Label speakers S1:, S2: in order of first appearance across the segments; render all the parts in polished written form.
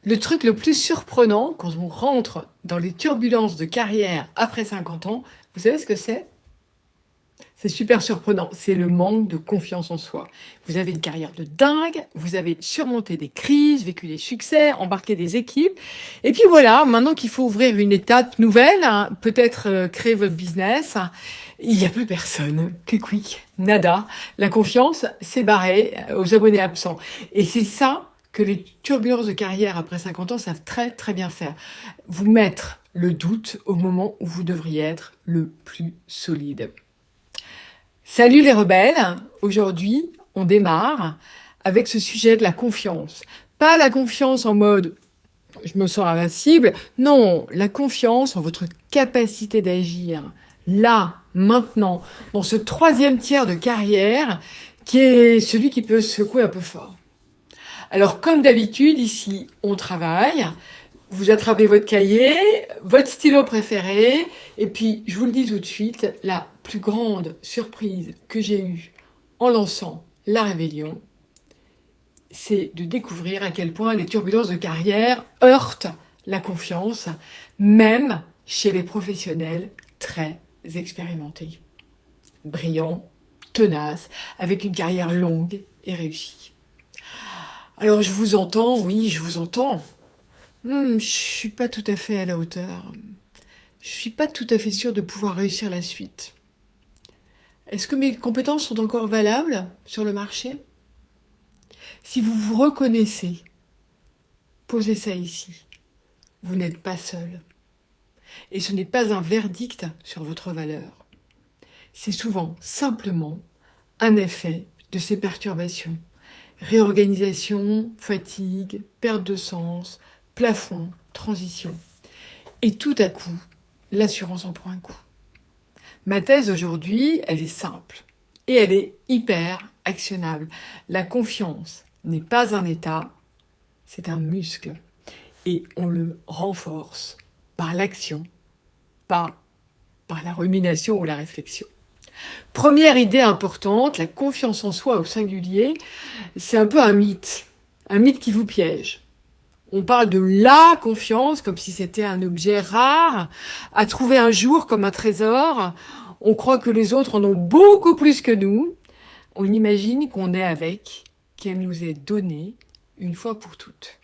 S1: Le truc le plus surprenant quand on rentre dans les turbulences de carrière après 50 ans, vous savez ce que c'est? C'est super surprenant, c'est le manque de confiance en soi. Vous avez une carrière de dingue, vous avez surmonté des crises, vécu des succès, embarqué des équipes, et puis voilà, maintenant qu'il faut ouvrir une étape nouvelle, hein, peut-être créer votre business, il n'y a plus personne, quick, nada. La confiance s'est barrée aux abonnés absents. Et c'est ça que les turbulences de carrière après 50 ans savent très très bien faire. Vous mettre le doute au moment où vous devriez être le plus solide. Salut les rebelles, aujourd'hui on démarre avec ce sujet de la confiance. Pas la confiance en mode je me sens invincible, non, la confiance en votre capacité d'agir là, maintenant, dans ce troisième tiers de carrière qui est celui qui peut secouer un peu fort. Alors comme d'habitude ici on travaille, vous attrapez votre cahier, votre stylo préféré, et puis je vous le dis tout de suite, la plus grande surprise que j'ai eue en lançant la rébellion, c'est de découvrir à quel point les turbulences de carrière heurtent la confiance, même chez les professionnels très expérimentés, brillants, tenaces, avec une carrière longue et réussie. Alors je vous entends, oui, je vous entends. Je suis pas tout à fait à la hauteur. Je suis pas tout à fait sûre de pouvoir réussir la suite. Est-ce que mes compétences sont encore valables sur le marché? Si vous vous reconnaissez, posez ça ici. Vous n'êtes pas seul. Et ce n'est pas un verdict sur votre valeur. C'est souvent simplement un effet de ces perturbations. Réorganisation, fatigue, perte de sens, plafond, transition. Et tout à coup, l'assurance en prend un coup. Ma thèse aujourd'hui, elle est simple et elle est hyper actionnable. La confiance n'est pas un état, c'est un muscle. Et on le renforce par l'action, pas par la rumination ou la réflexion. Première idée importante, la confiance en soi au singulier, c'est un peu un mythe qui vous piège. On parle de la confiance comme si c'était un objet rare à trouver un jour comme un trésor. On croit que les autres en ont beaucoup plus que nous. On imagine qu'on est avec, qu'elle nous est donnée une fois pour toutes.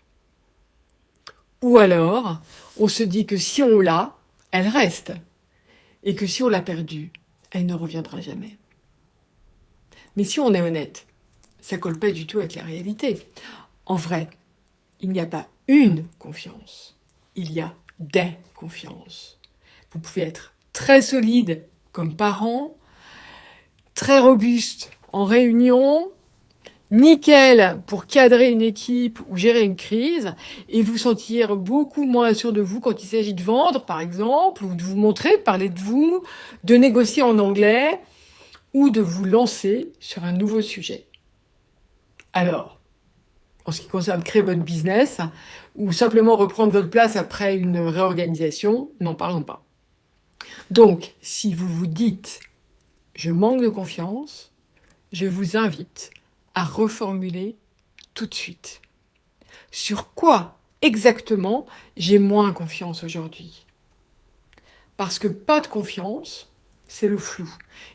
S1: Ou alors, on se dit que si on l'a, elle reste. Et que si on l'a perdue, elle ne reviendra jamais. Mais si on est honnête, ça colle pas du tout avec la réalité. En vrai, il n'y a pas une confiance, il y a des confiances. Vous pouvez être très solide comme parent, très robuste en réunion, nickel pour cadrer une équipe ou gérer une crise, et vous sentir beaucoup moins sûr de vous quand il s'agit de vendre, par exemple, ou de vous montrer, de parler de vous, de négocier en anglais, ou de vous lancer sur un nouveau sujet. Alors, en ce qui concerne créer votre business, ou simplement reprendre votre place après une réorganisation, n'en parlons pas. Donc, si vous vous dites « je manque de confiance », je vous invite à reformuler tout de suite. Sur quoi exactement j'ai moins confiance aujourd'hui? Parce que pas de confiance, c'est le flou.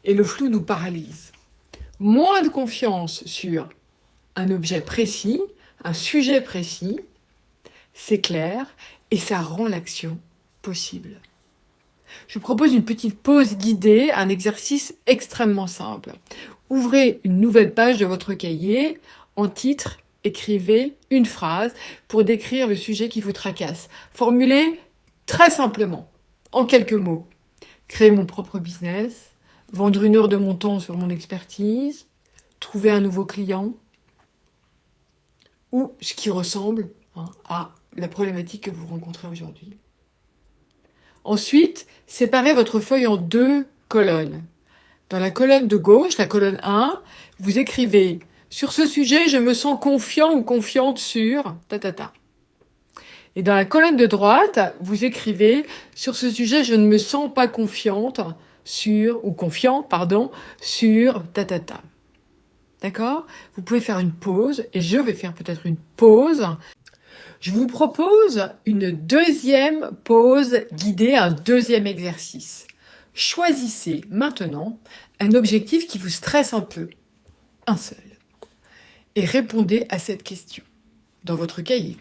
S1: Et le flou nous paralyse. Moins de confiance sur un objet précis, un sujet précis, c'est clair, et ça rend l'action possible. Je vous propose une petite pause guidée, un exercice extrêmement simple. Ouvrez une nouvelle page de votre cahier, en titre, écrivez une phrase pour décrire le sujet qui vous tracasse. Formulez très simplement, en quelques mots. Créer mon propre business, vendre 1 heure de mon temps sur mon expertise, trouver un nouveau client, ou ce qui ressemble à la problématique que vous rencontrez aujourd'hui. Ensuite, séparez votre feuille en 2 colonnes. Dans la colonne de gauche, la colonne 1, vous écrivez « Sur ce sujet, je me sens confiant ou confiante sur... » Et dans la colonne de droite, vous écrivez « Sur ce sujet, je ne me sens pas confiante sur... » ou « confiant, pardon, sur... » D'accord? Vous pouvez faire une pause, et je vais faire peut-être une pause Je vous propose une deuxième pause guidée, un deuxième exercice. Choisissez maintenant un objectif qui vous stresse un peu, un seul, et répondez à cette question dans votre cahier.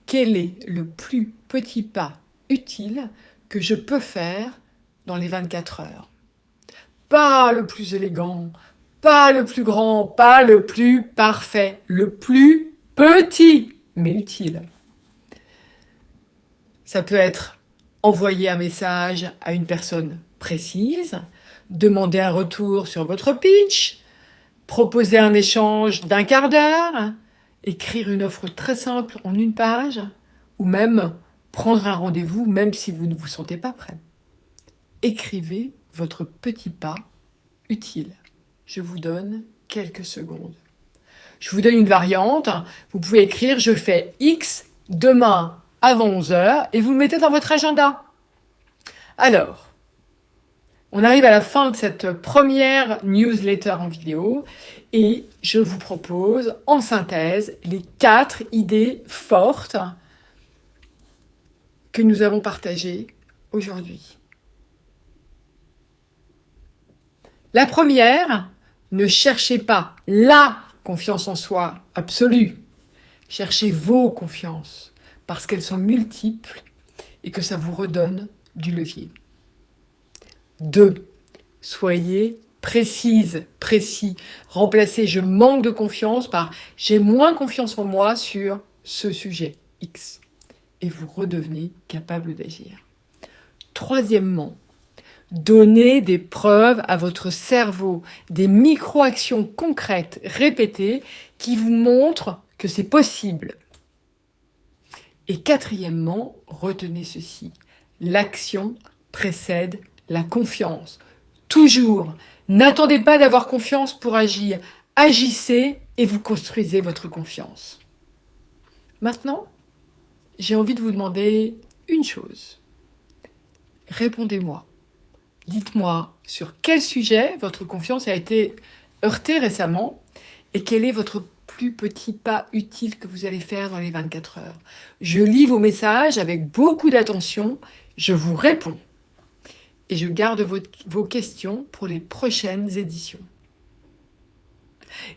S1: Quel est le plus petit pas utile que je peux faire dans les 24 heures? Pas le plus élégant, pas le plus grand, pas le plus parfait, le plus petit, mais utile. Ça peut être envoyer un message à une personne précise, demander un retour sur votre pitch, proposer un échange d'un quart d'heure, écrire une offre très simple en une page, ou même prendre un rendez-vous même si vous ne vous sentez pas prêt. Écrivez votre petit pas utile. Je vous donne quelques secondes. Je vous donne une variante. Vous pouvez écrire « Je fais X demain avant 11h » et vous le mettez dans votre agenda. Alors, on arrive à la fin de cette première newsletter en vidéo et je vous propose en synthèse les 4 idées fortes que nous avons partagées aujourd'hui. La première, ne cherchez pas la confiance en soi absolue. Cherchez vos confiances parce qu'elles sont multiples et que ça vous redonne du levier. 2. Soyez précise, précis. Remplacez « je manque de confiance » par « j'ai moins confiance en moi sur ce sujet X » et vous redevenez capable d'agir. Troisièmement, donnez des preuves à votre cerveau, des micro-actions concrètes répétées qui vous montrent que c'est possible. Et quatrièmement, retenez ceci, l'action précède la confiance. Toujours, n'attendez pas d'avoir confiance pour agir. Agissez et vous construisez votre confiance. Maintenant, j'ai envie de vous demander une chose. Répondez-moi. Dites-moi sur quel sujet votre confiance a été heurtée récemment et quel est votre plus petit pas utile que vous allez faire dans les 24 heures. Je lis vos messages avec beaucoup d'attention, je vous réponds et je garde vos questions pour les prochaines éditions.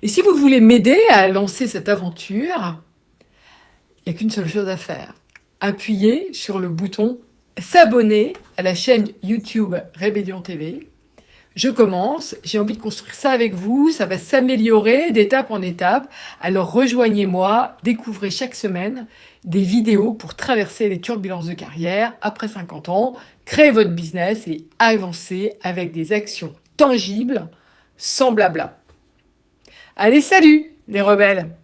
S1: Et si vous voulez m'aider à lancer cette aventure, il n'y a qu'une seule chose à faire. Appuyez sur le bouton s'abonner à la chaîne YouTube Rébellion TV. Je commence, j'ai envie de construire ça avec vous, ça va s'améliorer d'étape en étape. Alors rejoignez-moi, découvrez chaque semaine des vidéos pour traverser les turbulences de carrière après 50 ans, créer votre business et avancer avec des actions tangibles, sans blabla. Allez, salut les rebelles!